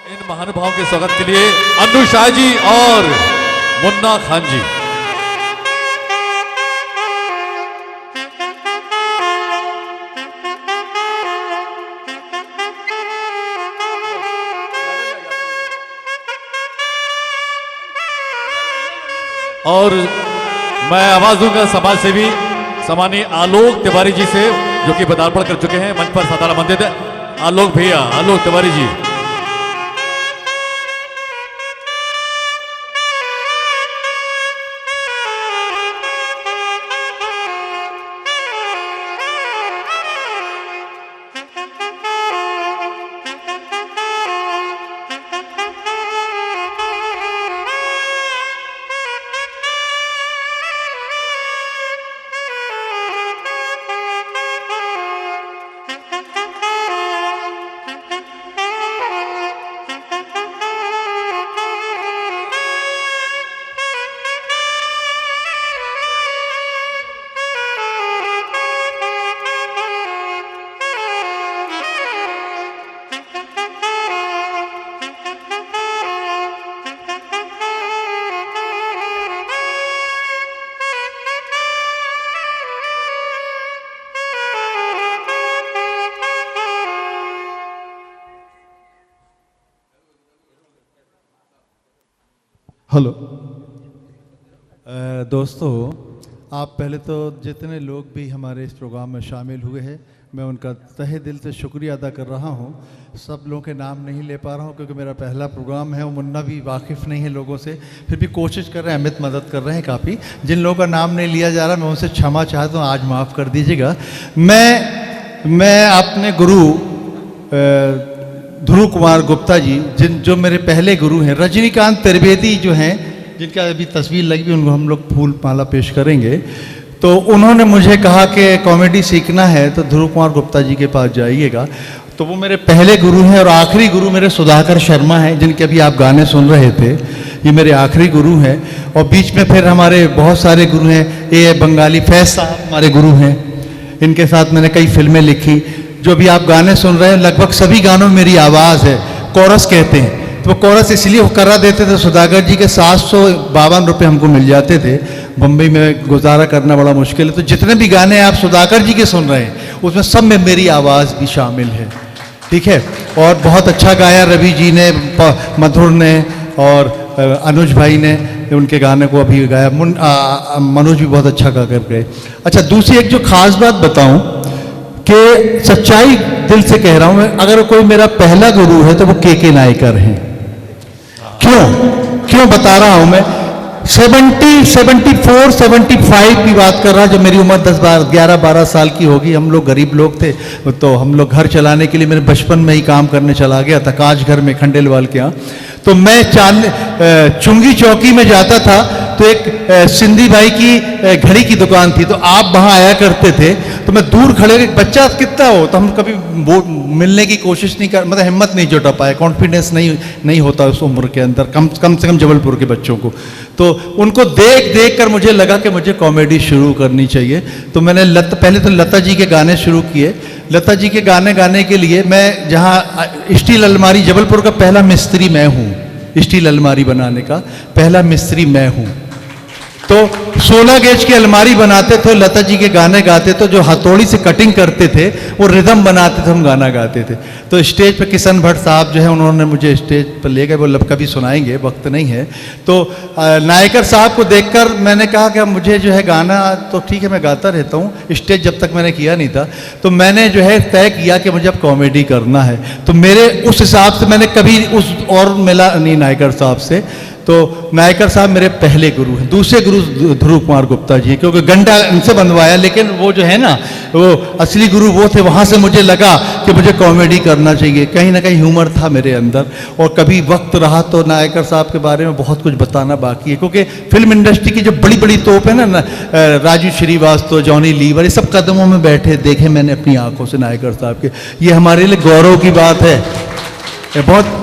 इन महानुभावों के स्वागत के लिए अन्नू शाह जी और मुन्ना खान जी। और मैं आवाज दूंगा समाज सेवी सम्मानीय आलोक तिवारी जी से, जो कि पदार्पण कर चुके हैं मंच पर। सातारा मंदिर आलोक भैया, आलोक तिवारी जी। हेलो दोस्तों, आप पहले तो जितने लोग भी हमारे इस प्रोग्राम में शामिल हुए हैं, मैं उनका तहे दिल से शुक्रिया अदा कर रहा हूं। सब लोगों के नाम नहीं ले पा रहा हूं क्योंकि मेरा पहला प्रोग्राम है और मुन्ना भी वाकिफ़ नहीं है लोगों से, फिर भी कोशिश कर रहे हैं, अमित मदद कर रहे हैं काफ़ी। जिन लोगों का नाम नहीं लिया जा रहा, मैं उनसे क्षमा चाहता हूँ, आज माफ़ कर दीजिएगा। मैं अपने गुरु ध्रुव कुमार गुप्ता जी, जो मेरे पहले गुरु हैं, रजनीकांत त्रिवेदी जो हैं, जिनका अभी तस्वीर लगी, उनको हम लोग फूल माला पेश करेंगे। तो उन्होंने मुझे कहा कि कॉमेडी सीखना है तो ध्रुव कुमार गुप्ता जी के पास जाइएगा। तो वो मेरे पहले गुरु हैं और आखिरी गुरु मेरे सुधाकर शर्मा हैं, जिनके अभी आप गाने सुन रहे थे। ये मेरे आखिरी गुरु हैं। और बीच में फिर हमारे बहुत सारे गुरु हैं। ए बंगाली फैज साहब हमारे गुरु हैं, इनके साथ मैंने कई फिल्में लिखी। जो भी आप गाने सुन रहे हैं, लगभग सभी गानों में मेरी आवाज़ है। कोरस कहते हैं, तो वो कोरस इसलिए करा देते थे, सुधाकर जी के 752 रुपये हमको मिल जाते थे। बम्बई में गुजारा करना बड़ा मुश्किल है। तो जितने भी गाने आप सुधाकर जी के सुन रहे हैं, उसमें सब में मेरी आवाज़ भी शामिल है, ठीक है। और बहुत अच्छा गाया रवि जी ने, मधुर ने और अनुज भाई ने उनके गाने को अभी गाया। मनोज भी बहुत अच्छा गा कर गए। अच्छा, दूसरी एक जो खास बात बताऊं कि सच्चाई दिल से कह रहा हूं मैं, अगर कोई मेरा पहला गुरु है तो वो के नायकर हैं। क्यों बता रहा हूं मैं। 70, 74, 75 की बात कर रहा, जब मेरी उम्र 11-12 साल की होगी। हम लोग गरीब लोग थे, तो हम लोग घर चलाने के लिए मेरे बचपन में ही काम करने चला गया था काज घर में, खंडेलवाल के यहाँ। तो मैं चुंगी चौकी में जाता था, तो एक सिंधी भाई की घड़ी की दुकान थी, तो आप वहाँ आया करते थे। तो मैं दूर खड़े, बच्चा कितना हो, तो हम कभी वो मिलने की कोशिश नहीं कर, मतलब हिम्मत नहीं जुटा पाए, कॉन्फिडेंस नहीं होता उस उम्र के अंदर, कम से कम जबलपुर के बच्चों को। तो उनको देख कर मुझे लगा कि मुझे कॉमेडी शुरू करनी चाहिए। तो मैंने पहले तो लता जी के गाने शुरू किए। लता जी के गाने गाने के लिए मैं जहाँ स्टील अलमारी, जबलपुर का पहला मिस्त्री मैं हूँ। स्टील अलमारी बनाने का पहला मिस्त्री मैं हूँ। तो 16 गेज की अलमारी बनाते थे, लता जी के गाने गाते, तो जो हथौड़ी से कटिंग करते थे वो रिदम बनाते थे, हम गाना गाते थे। तो स्टेज पर किशन भट्ट साहब जो है, उन्होंने मुझे स्टेज पर ले गए, वो कभी सुनाएंगे, वक्त नहीं है। तो नायकर साहब को देखकर मैंने कहा कि मुझे जो है गाना, तो ठीक है मैं गाता रहता हूँ, स्टेज जब तक मैंने किया नहीं था। तो मैंने जो है तय किया कि मुझे अब कॉमेडी करना है। तो मेरे उस हिसाब से मैंने कभी उस और मिला नहीं नायकर साहब से। तो नायकर साहब मेरे पहले गुरु हैं। दूसरे गुरु ध्रुव कुमार गुप्ता जी, क्योंकि गंडा इनसे बनवाया, लेकिन वो जो है ना, वो असली गुरु वो थे। वहाँ से मुझे लगा कि मुझे कॉमेडी करना चाहिए, कहीं ना कहीं ह्यूमर था मेरे अंदर। और कभी वक्त रहा तो नायकर साहब के बारे में बहुत कुछ बताना बाकी है, क्योंकि फिल्म इंडस्ट्री की जो बड़ी बड़ी तोप है ना, राजू श्रीवास्तव, जॉनी लीवर, ये सब कदमों में बैठे देखे मैंने अपनी आंखों से नायकर साहब के। ये हमारे लिए गौरव की बात है। बहुत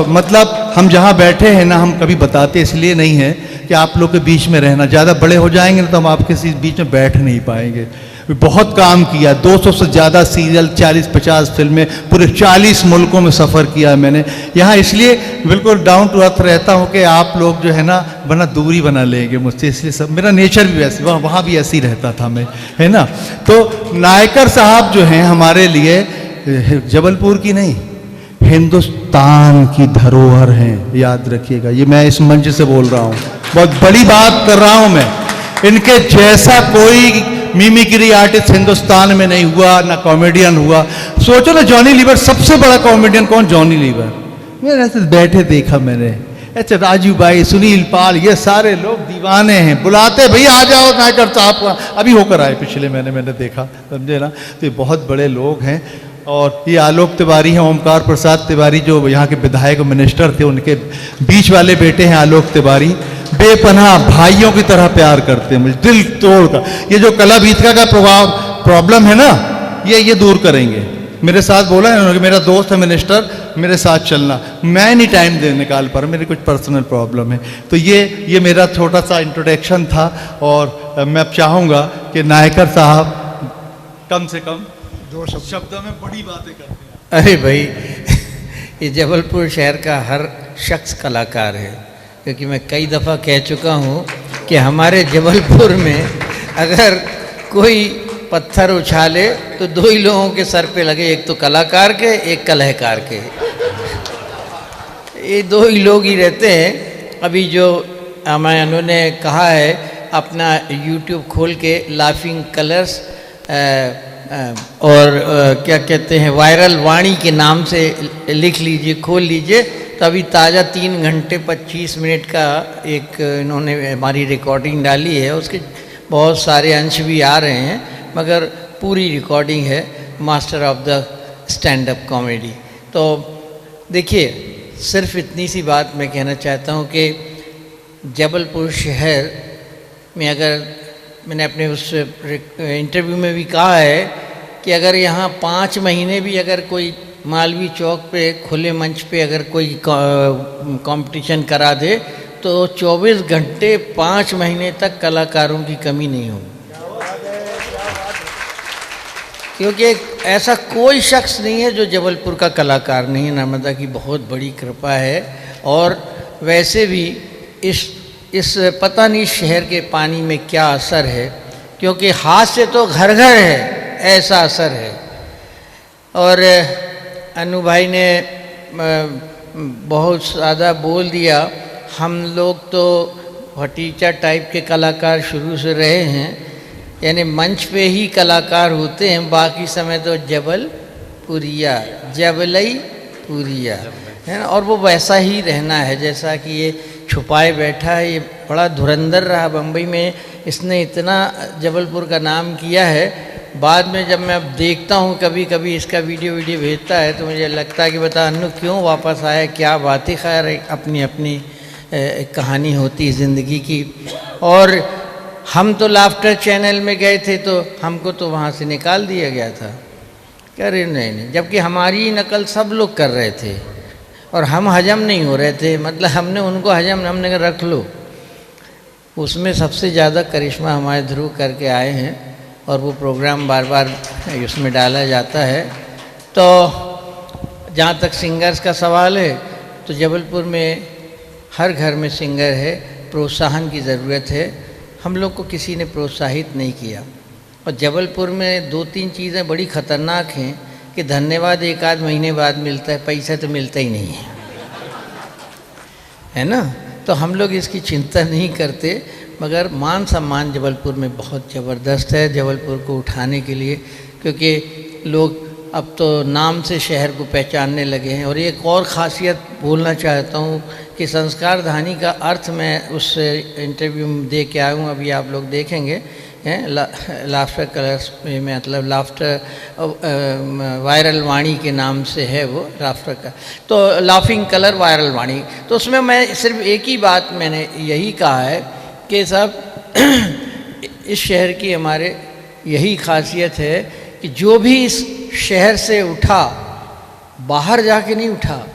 मतलब हम जहाँ बैठे हैं ना, हम कभी बताते इसलिए नहीं है कि आप लोग के बीच में रहना, ज़्यादा बड़े हो जाएंगे ना तो हम आपके बीच में बैठ नहीं पाएंगे। बहुत काम किया, 200 से ज़्यादा सीरियल, 40-50 फिल्में, पूरे 40 मुल्कों में सफ़र किया है मैंने। यहाँ इसलिए बिल्कुल डाउन टू अर्थ रहता हूँ कि आप लोग जो है ना बना दूरी बना लेंगे मुझसे, इसलिए सब मेरा नेचर भी वैसे, वहाँ भी ऐसे ही रहता था मैं, है ना। तो नायकर साहब जो हैं हमारे लिए जबलपुर की नहीं, हिंदुस्तान की धरोहर हैं, याद रखिएगा। ये मैं इस मंच से बोल रहा हूँ, बहुत बड़ी बात कर रहा हूँ मैं। इनके जैसा कोई मिमिक्री आर्टिस्ट हिंदुस्तान में नहीं हुआ, ना कॉमेडियन हुआ। सोचो ना, जॉनी लीवर सबसे बड़ा कॉमेडियन कौन? जॉनी लीवर। मेरे ऐसे बैठे देखा मैंने, अच्छा राजू भाई, सुनील पाल, ये सारे लोग दीवाने हैं, बुलाते भैया आ जाओ नायकर साहब, अभी होकर आए पिछले महीने, मैंने देखा, समझे ना। तो ये बहुत बड़े लोग हैं। और ये आलोक तिवारी हैं, ओमकार प्रसाद तिवारी जो यहाँ के विधायक मिनिस्टर थे, उनके बीच वाले बेटे हैं आलोक तिवारी। बेपनाह भाइयों की तरह प्यार करते हैं मुझे, दिल तोड़ का। ये जो कला भीतका का प्रॉब्लम है ना, ये दूर करेंगे। मेरे साथ बोला है उन्होंने, मेरा दोस्त है मिनिस्टर, मेरे साथ चलना। मैं नहीं टाइम दे निकाल पा रहा, मेरी कुछ पर्सनल प्रॉब्लम है। तो ये मेरा छोटा सा इंट्रोडक्शन था। और मैं अब चाहूँगा कि नायकर साहब कम से कम 2 शब्दों में बड़ी बातें करते हैं। अरे भाई, ये जबलपुर शहर का हर शख्स कलाकार है, क्योंकि मैं कई दफ़ा कह चुका हूँ कि हमारे जबलपुर में अगर कोई पत्थर उछाले तो 2 ही लोगों के सर पे लगे, एक तो कलाकार के, एक कलहकार के। ये 2 ही लोग ही रहते हैं। अभी जो हमें उन्होंने कहा है अपना YouTube खोल के लाफिंग कलर्स और क्या कहते हैं वायरल वाणी के नाम से लिख लीजिए, खोल लीजिए, तो अभी ताज़ा 3 घंटे 25 मिनट का एक इन्होंने हमारी रिकॉर्डिंग डाली है। उसके बहुत सारे अंश भी आ रहे हैं, मगर पूरी रिकॉर्डिंग है master of the stand up comedy. तो देखिए, सिर्फ इतनी सी बात मैं कहना चाहता हूँ कि जबलपुर शहर में, अगर मैंने अपने उस इंटरव्यू में भी कहा है कि अगर यहाँ 5 महीने भी अगर कोई मालवीय चौक पे खुले मंच पे अगर कोई कंपटीशन करा दे तो 24 घंटे 5 महीने तक कलाकारों की कमी नहीं होगी। क्योंकि ऐसा कोई शख्स नहीं है जो जबलपुर का कलाकार नहीं है। नर्मदा की बहुत बड़ी कृपा है। और वैसे भी इस पता नहीं शहर के पानी में क्या असर है, क्योंकि हाथ से तो घर घर है, ऐसा असर है। और अनु भाई ने बहुत ज़्यादा बोल दिया। हम लोग तो भटीचा टाइप के कलाकार शुरू से रहे हैं, यानी मंच पे ही कलाकार होते हैं, बाकी समय तो जबलपुरिया, जबलई पुरिया है ना। और वो वैसा ही रहना है जैसा कि ये छुपाए बैठा है। ये बड़ा धुरंधर रहा बम्बई में, इसने इतना जबलपुर का नाम किया है। बाद में जब मैं अब देखता हूँ, कभी कभी इसका वीडियो भेजता है, तो मुझे लगता है कि बता अन्नू क्यों वापस आया, क्या बात ही। खैर अपनी अपनी एक कहानी होती है ज़िंदगी की। और हम तो लाफ्टर चैनल में गए थे तो हमको तो वहाँ से निकाल दिया गया था। कह रहे नहीं, जबकि हमारी नकल सब लोग कर रहे थे और हम हजम नहीं हो रहे थे। मतलब हमने उनको हजम, हमने कहा रख लो। उसमें सबसे ज़्यादा करिश्मा हमारे ध्रुव करके आए हैं और वो प्रोग्राम बार बार उसमें डाला जाता है। तो जहाँ तक सिंगर्स का सवाल है, तो जबलपुर में हर घर में सिंगर है, प्रोत्साहन की ज़रूरत है। हम लोग को किसी ने प्रोत्साहित नहीं किया। और जबलपुर में 2-3 चीज़ें बड़ी ख़तरनाक हैं कि धन्यवाद 1 आध महीने बाद मिलता है, पैसा तो मिलता ही नहीं है ना। तो हम लोग इसकी चिंता नहीं करते, मगर मान सम्मान जबलपुर में बहुत ज़बरदस्त है जबलपुर को उठाने के लिए, क्योंकि लोग अब तो नाम से शहर को पहचानने लगे हैं। और एक और ख़ासियत बोलना चाहता हूँ कि संस्कार धानी का अर्थ मैं उस इंटरव्यू में दे के आया हूँ, अभी आप लोग देखेंगे हैं। लाफ्टर कलर्स में मतलब लाफ्टर वायरल वाणी के नाम से है वो लाफ्टर का, तो लाफिंग कलर वायरल वाणी। तो उसमें मैं सिर्फ एक ही बात मैंने यही कहा है कि साहब इस शहर की हमारे यही खासियत है कि जो भी इस शहर से उठा, बाहर जाके नहीं उठा,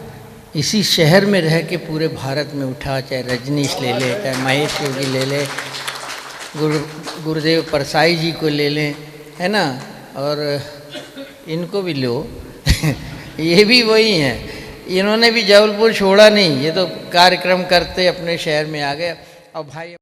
इसी शहर में रह के पूरे भारत में उठा। चाहे रजनीश ले ले, चाहे महेश योगी ले ले, गुरुदेव परसाई जी को ले लें, है ना, और इनको भी लो ये भी वही हैं, इन्होंने भी जबलपुर छोड़ा नहीं, ये तो कार्यक्रम करते अपने शहर में आ गए। और भाई